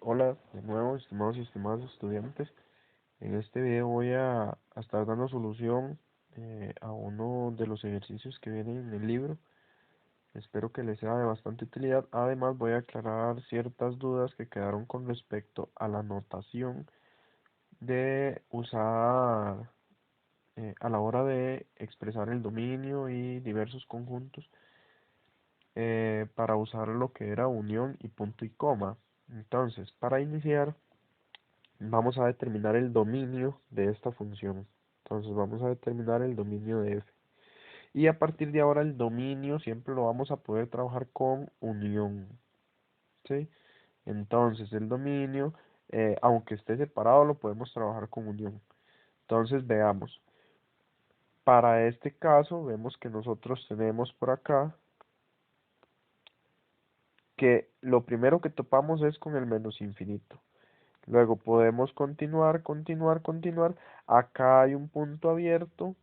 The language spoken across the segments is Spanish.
Hola de nuevo, estimados y estimadas estudiantes. En este video voy a estar dando solución a uno de los ejercicios que vienen en el libro. Espero que les sea de bastante utilidad. Además, voy a aclarar ciertas dudas que quedaron con respecto a la notación de usar a la hora de expresar el dominio y diversos conjuntos para usar lo que era unión y punto y coma. Entonces, para iniciar, vamos a determinar el dominio de esta función. Entonces vamos a determinar el dominio de f. Y a partir de ahora el dominio siempre lo vamos a poder trabajar con unión. ¿Sí? Entonces el dominio, aunque esté separado, lo podemos trabajar con unión. Entonces veamos. Para este caso, vemos que nosotros tenemos por acá que lo primero que topamos es con el menos infinito. Luego podemos continuar, continuar, continuar. Acá hay un punto abierto,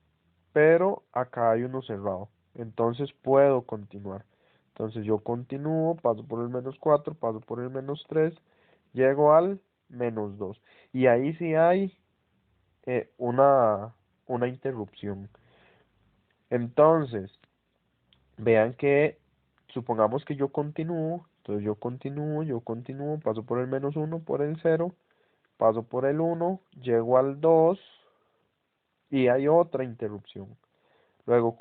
pero acá hay uno cerrado. Entonces puedo continuar. Entonces yo continúo, paso por el -4, paso por el -3, llego al -2. Y ahí sí hay una interrupción. Entonces, vean que supongamos que yo continúo, entonces yo continúo, paso por el -1, por el 0, paso por el 1, llego al 2 y hay otra interrupción. Luego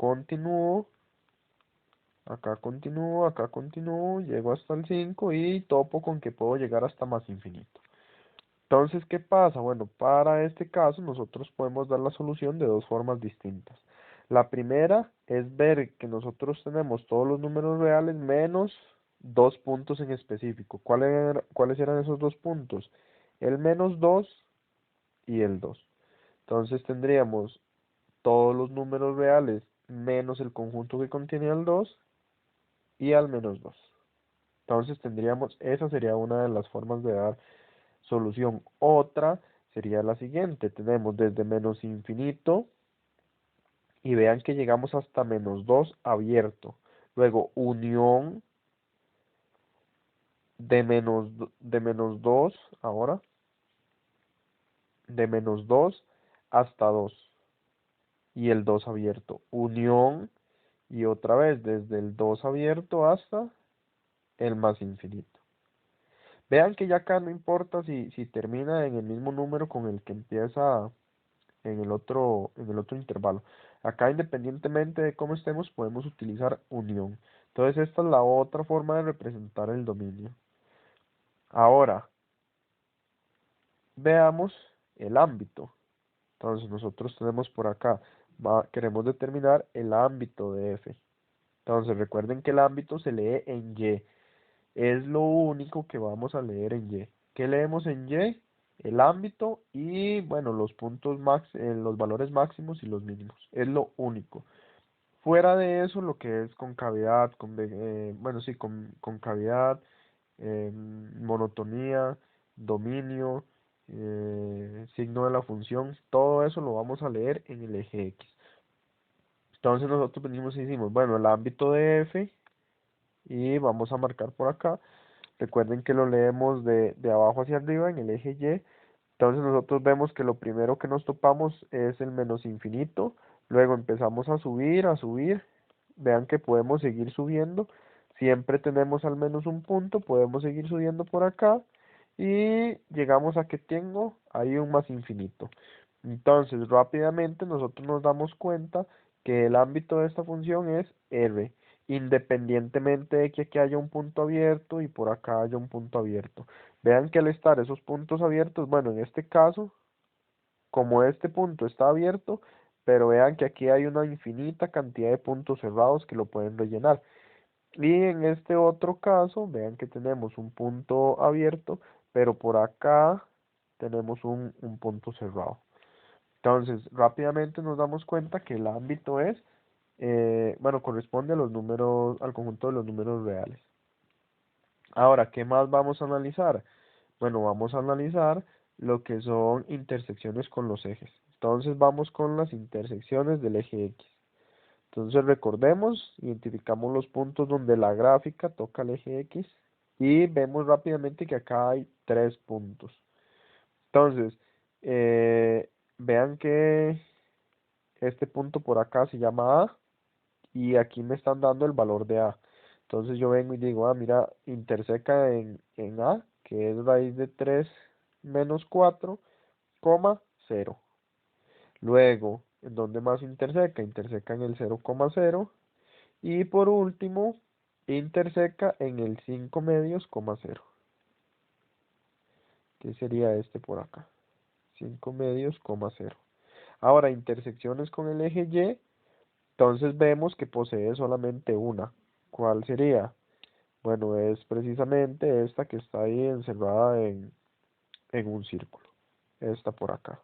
acá continúo, llego hasta el 5 y topo con que puedo llegar hasta más infinito. Entonces, ¿qué pasa? Bueno, para este caso nosotros podemos dar la solución de dos formas distintas. La primera es ver que nosotros tenemos todos los números reales menos dos puntos en específico. ¿Cuáles eran esos dos puntos? El -2 y el 2. Entonces tendríamos todos los números reales menos el conjunto que contiene al 2 y al -2. Entonces tendríamos, esa sería una de las formas de dar solución. Otra sería la siguiente, tenemos desde menos infinito y vean que llegamos hasta -2 abierto. Luego unión de menos 2 ahora, de -2 hasta 2 y el 2 abierto. Unión y otra vez desde el 2 abierto hasta el más infinito. Vean que ya acá no importa si termina en el mismo número con el que empieza en el otro intervalo. Acá, independientemente de cómo estemos, podemos utilizar unión. Entonces, esta es la otra forma de representar el dominio. Ahora, veamos el ámbito. Entonces, nosotros tenemos por acá, queremos determinar el ámbito de f. Entonces, recuerden que el ámbito se lee en y. Es lo único que vamos a leer en Y. ¿Qué leemos en Y? El ámbito y, bueno, los puntos los valores máximos y los mínimos. Es lo único. Fuera de eso, lo que es concavidad, bueno, sí, concavidad, monotonía, dominio, signo de la función, todo eso lo vamos a leer en el eje X. Entonces nosotros venimos y decimos, bueno, el ámbito de F, y vamos a marcar por acá. Recuerden que lo leemos de abajo hacia arriba en el eje Y. Entonces nosotros vemos que lo primero que nos topamos es el menos infinito. Luego empezamos a subir, a subir. Vean que podemos seguir subiendo. Siempre tenemos al menos un punto. Podemos seguir subiendo por acá. Y llegamos a que tengo ahí un más infinito. Entonces rápidamente nosotros nos damos cuenta que el ámbito de esta función es R, independientemente de que aquí haya un punto abierto y por acá haya un punto abierto. Vean que al estar esos puntos abiertos, bueno, en este caso, como este punto está abierto, pero vean que aquí hay una infinita cantidad de puntos cerrados que lo pueden rellenar. Y en este otro caso, vean que tenemos un punto abierto, pero por acá tenemos un punto cerrado. Entonces, rápidamente nos damos cuenta que el ámbito es, bueno, corresponde a los números, al conjunto de los números reales. Ahora, ¿qué más vamos a analizar? Bueno, vamos a analizar lo que son intersecciones con los ejes. Entonces, vamos con las intersecciones del eje X. Entonces, recordemos, identificamos los puntos donde la gráfica toca el eje X Y vemos rápidamente que acá hay 3 puntos. Entonces, vean que este punto por acá se llama A y aquí me están dando el valor de A. Entonces yo vengo y digo, mira, interseca en A, que es raíz de 3 menos 4, coma 0. Luego, ¿en dónde más interseca? Interseca en el 0,0. Y por último, interseca en el 5 medios, coma 0. ¿Qué sería este por acá? 5 medios, coma 0. Ahora, intersecciones con el eje Y, entonces vemos que posee solamente una. ¿Cuál sería? Bueno, es precisamente esta que está ahí encerrada en un círculo. Esta por acá.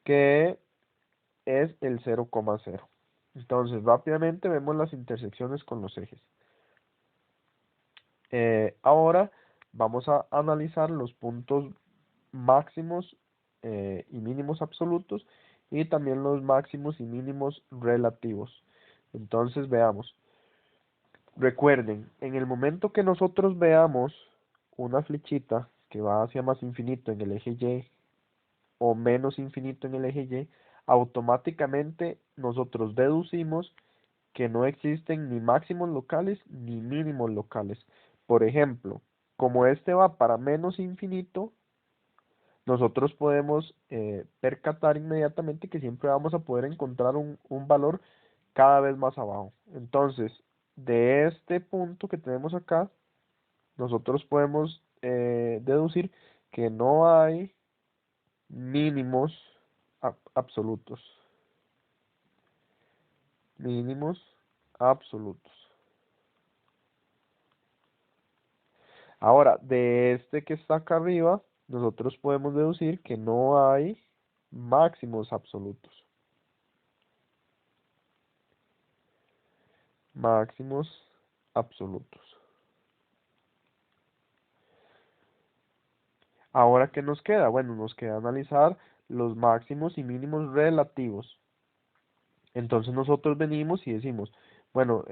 Que es el 0,0. Entonces, rápidamente vemos las intersecciones con los ejes. Ahora vamos a analizar los puntos máximos y mínimos absolutos y también los máximos y mínimos relativos. Entonces, veamos. Recuerden, en el momento que nosotros veamos una flechita que va hacia más infinito en el eje Y o menos infinito en el eje Y, automáticamente nosotros deducimos que no existen ni máximos locales ni mínimos locales. Por ejemplo, como este va para menos infinito, nosotros podemos percatar inmediatamente que siempre vamos a poder encontrar un valor cada vez más abajo. Entonces, de este punto que tenemos acá, nosotros podemos deducir que no hay mínimos absolutos. Mínimos absolutos. Ahora, de este que está acá arriba, nosotros podemos deducir que no hay máximos absolutos. Máximos absolutos. Ahora, ¿qué nos queda? Bueno, nos queda analizar los máximos y mínimos relativos. Entonces nosotros venimos y decimos, bueno,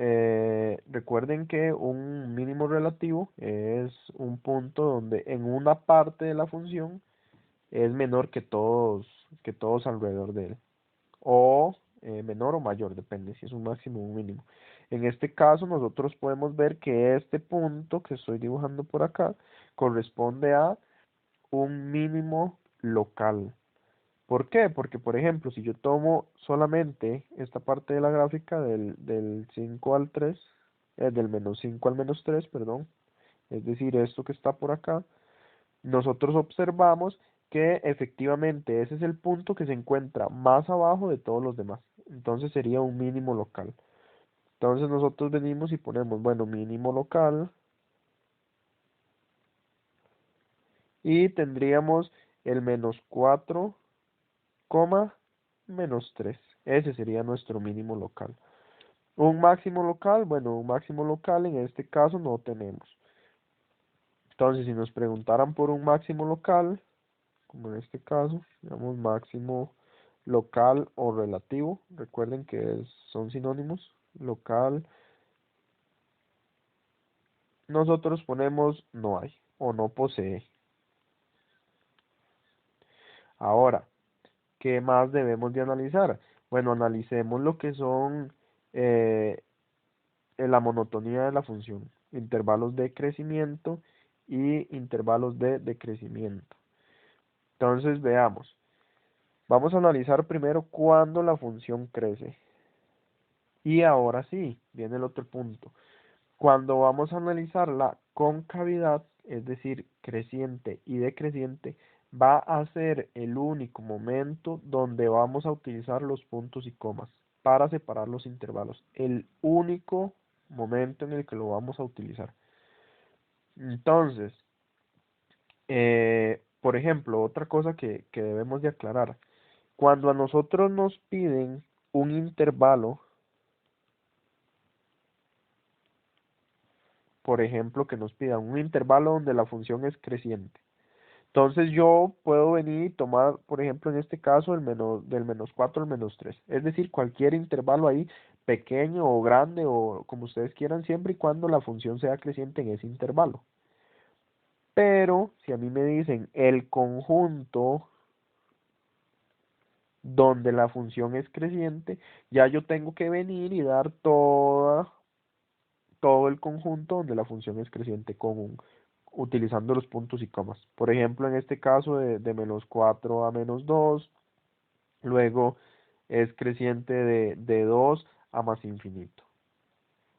recuerden que un mínimo relativo es un punto donde en una parte de la función es menor que todos alrededor de él. O menor o mayor, depende si es un máximo o un mínimo. En este caso nosotros podemos ver que este punto que estoy dibujando por acá corresponde a un mínimo local. ¿Por qué? Porque, por ejemplo, si yo tomo solamente esta parte de la gráfica del 5 al 3, del menos 5 al menos 3, perdón, es decir, esto que está por acá, nosotros observamos que efectivamente ese es el punto que se encuentra más abajo de todos los demás. Entonces sería un mínimo local. Entonces nosotros venimos y ponemos, bueno, mínimo local y tendríamos el menos 4, menos 3. Ese sería nuestro mínimo local. Un máximo local, bueno, un máximo local en este caso no tenemos. Entonces, si nos preguntaran por un máximo local, como en este caso, digamos máximo local o relativo, recuerden que son sinónimos, local, nosotros ponemos no hay o no posee. Ahora, ¿qué más debemos de analizar? Bueno, analicemos lo que son la monotonía de la función, intervalos de crecimiento y intervalos de decrecimiento. Entonces, veamos. Vamos a analizar primero cuándo la función crece. Y ahora sí, viene el otro punto. Cuando vamos a analizar la concavidad, es decir, creciente y decreciente, va a ser el único momento donde vamos a utilizar los puntos y comas para separar los intervalos. El único momento en el que lo vamos a utilizar. Entonces, por ejemplo, otra cosa que debemos de aclarar. Cuando a nosotros nos piden un intervalo, por ejemplo, que nos pidan un intervalo donde la función es creciente. Entonces yo puedo venir y tomar, por ejemplo, en este caso, del menos 4 al menos 3. Es decir, cualquier intervalo ahí pequeño o grande o como ustedes quieran, siempre y cuando la función sea creciente en ese intervalo. Pero si a mí me dicen el conjunto donde la función es creciente, ya yo tengo que venir y dar todo el conjunto donde la función es creciente utilizando los puntos y comas. Por ejemplo, en este caso de menos 4 a menos 2, luego es creciente de 2 a más infinito.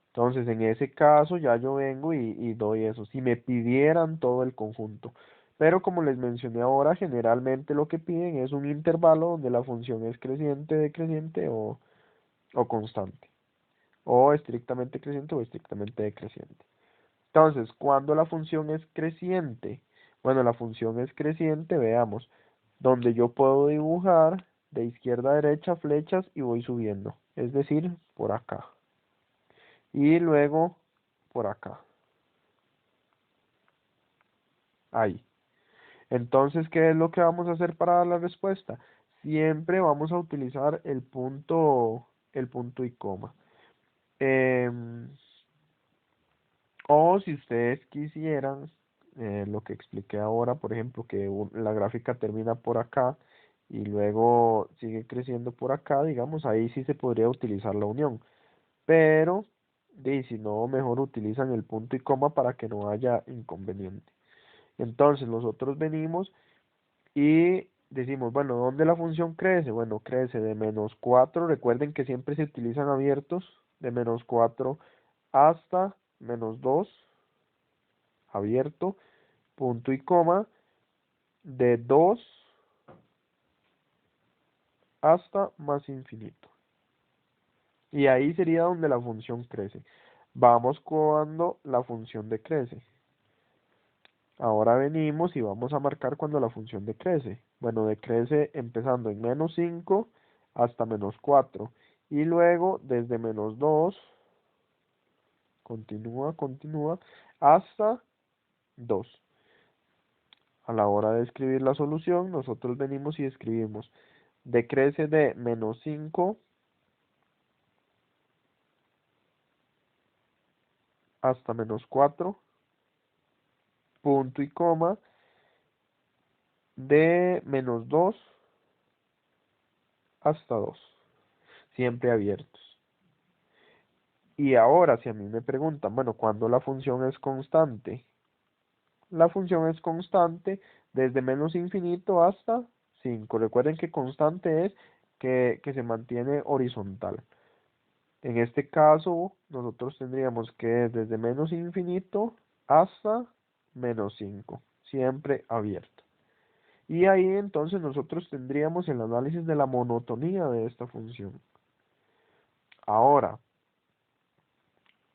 Entonces, en ese caso ya yo vengo y doy eso. Si me pidieran todo el conjunto. Pero como les mencioné ahora, generalmente lo que piden es un intervalo donde la función es creciente, decreciente o constante. O estrictamente creciente o estrictamente decreciente. Entonces, cuando la función es creciente, bueno, la función es creciente, veamos, donde yo puedo dibujar de izquierda a derecha flechas y voy subiendo, es decir, por acá. Y luego por acá, ahí. Entonces, ¿qué es lo que vamos a hacer para dar la respuesta? Siempre vamos a utilizar el punto y coma. Em, O si ustedes quisieran, lo que expliqué ahora, por ejemplo, que la gráfica termina por acá y luego sigue creciendo por acá, digamos, ahí sí se podría utilizar la unión. Pero, si no, mejor utilizan el punto y coma para que no haya inconveniente. Entonces, nosotros venimos y decimos, bueno, ¿dónde la función crece? Bueno, crece de menos 4, recuerden que siempre se utilizan abiertos, de menos 4 hasta menos 2 abierto, punto y coma, de 2 hasta más infinito. Y ahí sería donde la función crece. Vamos cuando la función decrece. Ahora venimos y vamos a marcar cuando la función decrece. Bueno, decrece empezando en menos 5 hasta menos 4. Y luego desde menos 2, continúa, hasta 2. A la hora de escribir la solución, nosotros venimos y escribimos decrece de menos 5 hasta menos 4, punto y coma, de menos 2 hasta 2, siempre abiertos. Y ahora, si a mí me preguntan, bueno, ¿cuándo la función es constante? La función es constante desde menos infinito hasta 5. Recuerden que constante es que se mantiene horizontal. En este caso, nosotros tendríamos que desde menos infinito hasta menos 5, siempre abierto. Y ahí entonces nosotros tendríamos el análisis de la monotonía de esta función. Ahora,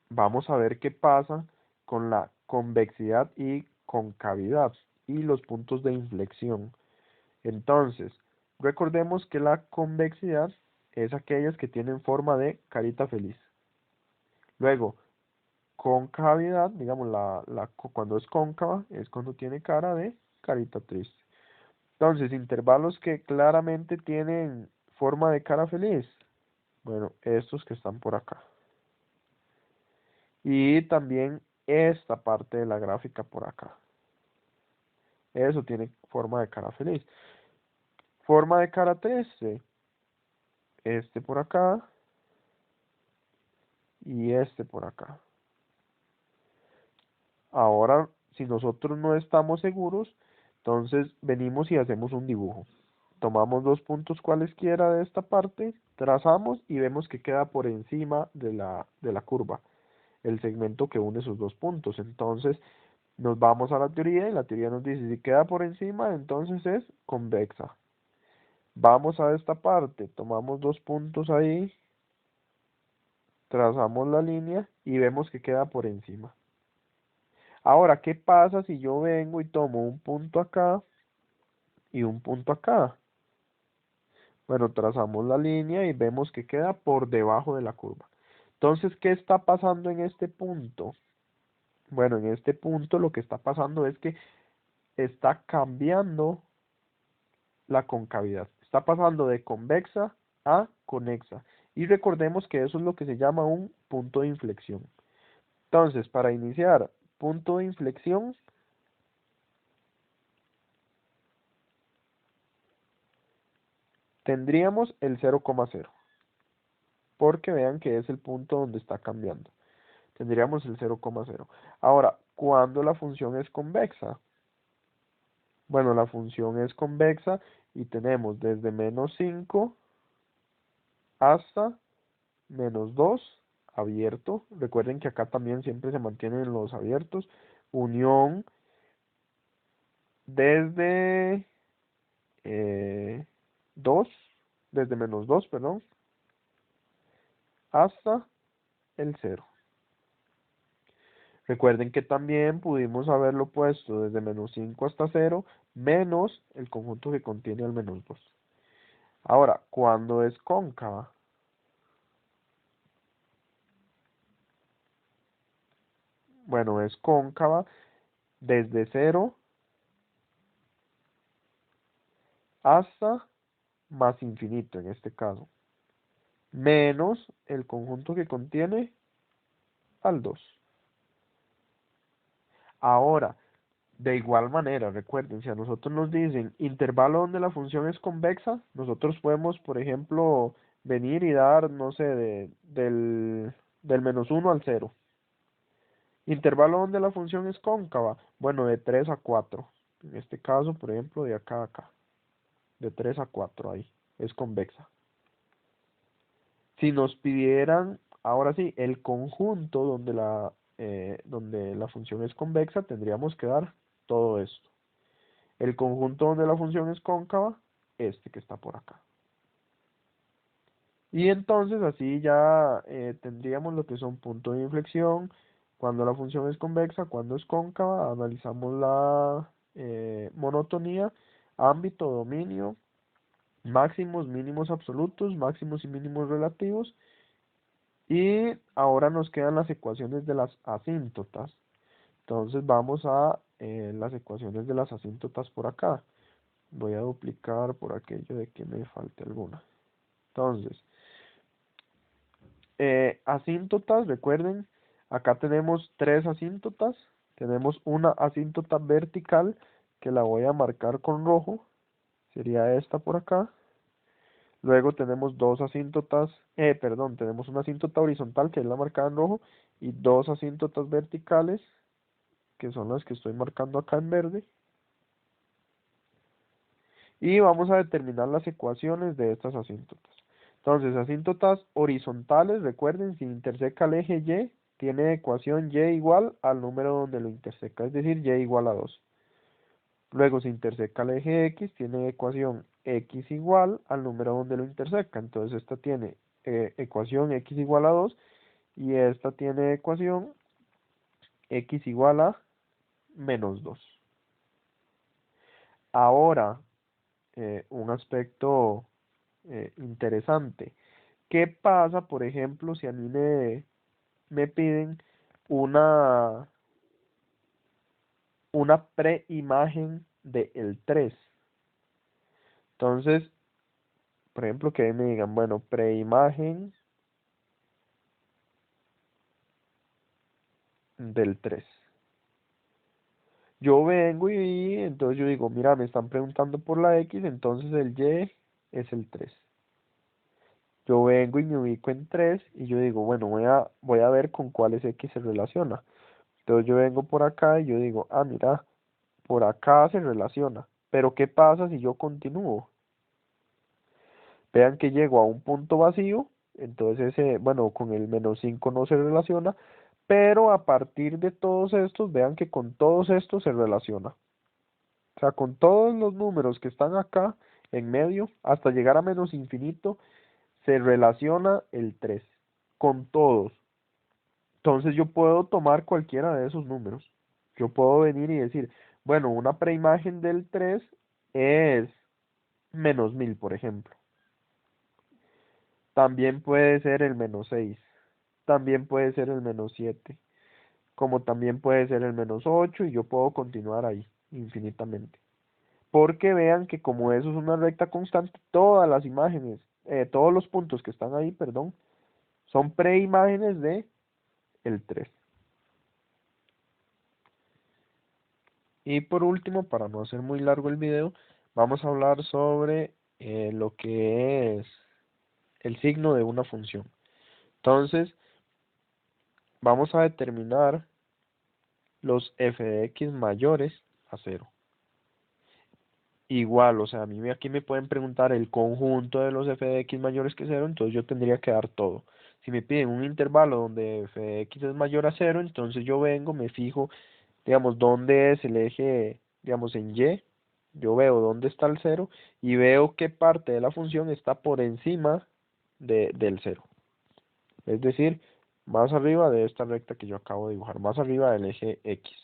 vamos a ver qué pasa con la convexidad y concavidad y los puntos de inflexión. Entonces, recordemos que la convexidad es aquellas que tienen forma de carita feliz. Luego, concavidad, digamos, cuando es cóncava, es cuando tiene cara de carita triste. Entonces, intervalos que claramente tienen forma de cara feliz. Bueno, estos que están por acá. Y también esta parte de la gráfica por acá. Eso tiene forma de cara feliz. Forma de cara triste. Este por acá. Y este por acá. Ahora, si nosotros no estamos seguros, entonces venimos y hacemos un dibujo. Tomamos dos puntos cualesquiera de esta parte, trazamos y vemos que queda por encima de la curva, el segmento que une esos dos puntos. Entonces, nos vamos a la teoría y la teoría nos dice, si queda por encima, entonces es convexa. Vamos a esta parte, tomamos dos puntos ahí, trazamos la línea y vemos que queda por encima. Ahora, ¿qué pasa si yo vengo y tomo un punto acá y un punto acá? Bueno, trazamos la línea y vemos que queda por debajo de la curva. Entonces, ¿qué está pasando en este punto? Bueno, en este punto lo que está pasando es que está cambiando la concavidad. Está pasando de convexa a conexa. Y recordemos que eso es lo que se llama un punto de inflexión. Entonces, para iniciar punto de inflexión, tendríamos el 0,0, porque vean que es el punto donde está cambiando. Tendríamos el 0,0. Ahora, ¿cuándo la función es convexa? Bueno, la función es convexa y tenemos desde -5 hasta -2 abierto. Recuerden que acá también siempre se mantienen los abiertos. Unión desde 2, desde -2, perdón, hasta el 0. Recuerden que también pudimos haberlo puesto desde -5 hasta 0, menos el conjunto que contiene al -2. Ahora, ¿cuándo es cóncava? Bueno, es cóncava desde 0 hasta más infinito en este caso, menos el conjunto que contiene al 2. Ahora, de igual manera, recuerden, si a nosotros nos dicen intervalo donde la función es convexa, nosotros podemos, por ejemplo, venir y dar, no sé, del -1 al 0. Intervalo donde la función es cóncava, bueno, de 3 a 4. En este caso, por ejemplo, de acá a acá, de 3 a 4 ahí, es convexa. Si nos pidieran, ahora sí, el conjunto donde la función es convexa, tendríamos que dar todo esto. El conjunto donde la función es cóncava, este que está por acá. Y entonces así ya tendríamos lo que son puntos de inflexión, cuando la función es convexa, cuando es cóncava, analizamos la monotonía, ámbito, dominio, máximos, mínimos absolutos, máximos y mínimos relativos. Y ahora nos quedan las ecuaciones de las asíntotas. Entonces vamos a las ecuaciones de las asíntotas por acá. Voy a duplicar por aquello de que me falte alguna. Entonces, asíntotas, recuerden, acá tenemos tres asíntotas. Tenemos una asíntota vertical que la voy a marcar con rojo. Sería esta por acá. Luego tenemos tenemos una asíntota horizontal que es la marcada en rojo y dos asíntotas verticales que son las que estoy marcando acá en verde. Y vamos a determinar las ecuaciones de estas asíntotas. Entonces, asíntotas horizontales, recuerden, si interseca el eje Y, tiene ecuación Y igual al número donde lo interseca, es decir, Y igual a 2. Luego, si interseca el eje X, tiene ecuación X igual al número donde lo interseca. Entonces, esta tiene ecuación X igual a 2 y esta tiene ecuación X igual a -2. Ahora, un aspecto interesante. ¿Qué pasa, por ejemplo, si a mí me piden una, una preimagen del 3? Entonces, por ejemplo, que me digan, bueno, preimagen del 3. Yo vengo y entonces yo digo, mira, me están preguntando por la X, entonces el Y es el 3. Yo vengo y me ubico en 3 y yo digo, bueno, voy a ver con cuáles X se relaciona. Entonces yo vengo por acá y yo digo, ah, mira, por acá se relaciona. Pero ¿qué pasa si yo continúo? Vean que llego a un punto vacío, entonces bueno, con el -5 no se relaciona, pero a partir de todos estos, vean que con todos estos se relaciona. O sea, con todos los números que están acá en medio, hasta llegar a -infinito, se relaciona el 3. Con todos. Entonces yo puedo tomar cualquiera de esos números. Yo puedo venir y decir, bueno, una preimagen del 3 es -1000, por ejemplo. También puede ser el -6. También puede ser el -7. Como también puede ser el -8 y yo puedo continuar ahí infinitamente. Porque vean que como eso es una recta constante, todas las imágenes, todos los puntos que están ahí, perdón, son preimágenes de el 3. Y por último, para no hacer muy largo el video, vamos a hablar sobre lo que es el signo de una función. Entonces, vamos a determinar los f de x mayores a 0. Igual, o sea, a mí aquí me pueden preguntar el conjunto de los f de x mayores que 0, entonces yo tendría que dar todo. Si me piden un intervalo donde f de x es mayor a 0, entonces yo vengo, me fijo, digamos, dónde es el eje, digamos, en y, yo veo dónde está el 0 y veo qué parte de la función está por encima del 0. Es decir, más arriba de esta recta que yo acabo de dibujar, más arriba del eje x.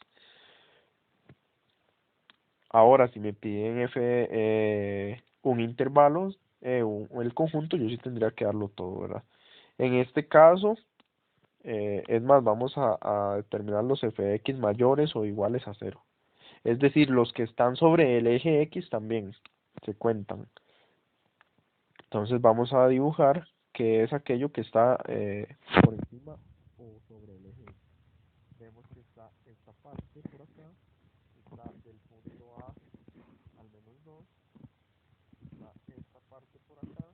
Ahora, si me piden un intervalo, el conjunto, yo sí tendría que darlo todo, ¿verdad? En este caso, es más, vamos a determinar los f de x mayores o iguales a 0. Es decir, los que están sobre el eje x también se cuentan. Entonces vamos a dibujar que es aquello que está por encima o sobre el eje x. Vemos que está esta parte por acá, está del punto A al menos 2, está esta parte por acá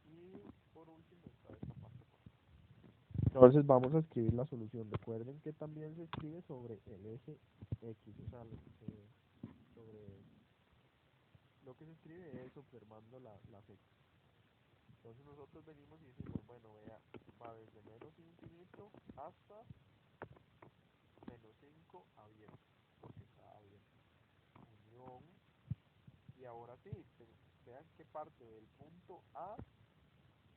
y por último está esta parte por acá. Entonces vamos a escribir la solución. Recuerden que también se escribe sobre el eje x, o sea, sobre lo que se escribe es observando la fecha. Entonces nosotros venimos y decimos, bueno, vea, va desde menos infinito hasta menos 5 abierto, porque está abierto. Unión, y ahora sí, vean qué parte del punto A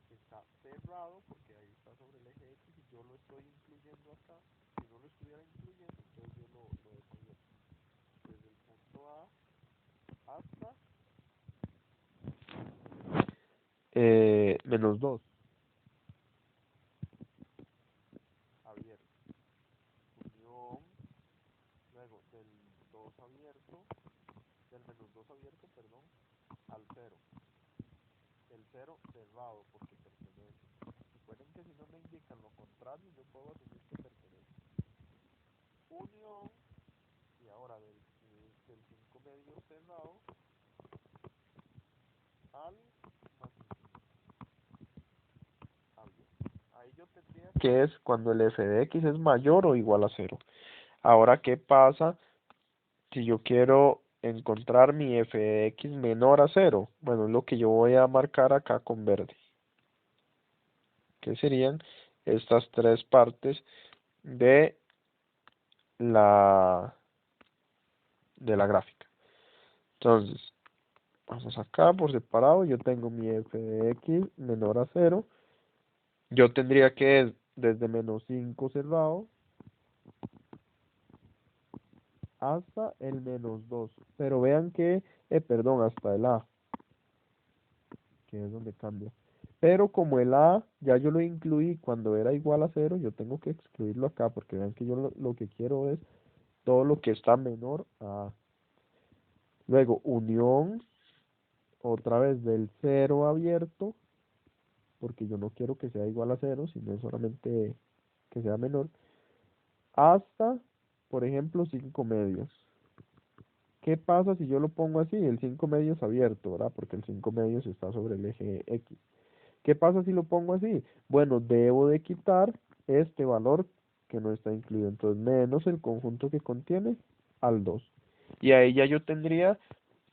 está cerrado, porque ahí está sobre el eje X y yo lo estoy incluyendo acá. Si no lo estuviera incluyendo, entonces yo lo dejo abierto. Desde el punto A hasta menos 2 abierto. Unión, luego del 2 abierto, del menos 2 abierto, perdón, al 0. El 0 cerrado porque pertenece. Recuerden que si no me indican lo contrario, yo puedo asumir que pertenece. Unión, y ahora del 5 medio cerrado al más abierto. Ahí yo tendría que es cuando el f de x es mayor o igual a 0. Ahora, ¿qué pasa si yo quiero encontrar mi f de x menor a 0? Bueno, es lo que yo voy a marcar acá con verde, que serían estas tres partes de la gráfica. Entonces, vamos acá por separado, yo tengo mi f de x menor a 0. Yo tendría que desde menos 5 cerrado hasta el menos 2. Pero vean que, perdón, hasta el a, que es donde cambia. Pero como el a ya yo lo incluí cuando era igual a 0, yo tengo que excluirlo acá, porque vean que yo lo que quiero es todo lo que está menor a a. Luego, unión, otra vez del 0 abierto, porque yo no quiero que sea igual a 0, sino solamente que sea menor, hasta, por ejemplo, 5 medios. ¿Qué pasa si yo lo pongo así? El 5 medios abierto, ¿verdad? Porque el 5 medios está sobre el eje X. ¿Qué pasa si lo pongo así? Bueno, debo de quitar este valor que no está incluido. Entonces, menos el conjunto que contiene al 2. Y ahí ya yo tendría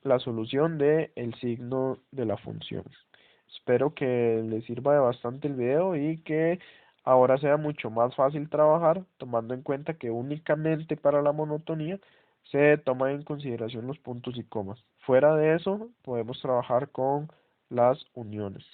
la solución del signo de la función. Espero que les sirva de bastante el video y que ahora sea mucho más fácil trabajar, tomando en cuenta que únicamente para la monotonía se toman en consideración los puntos y comas. Fuera de eso, podemos trabajar con las uniones.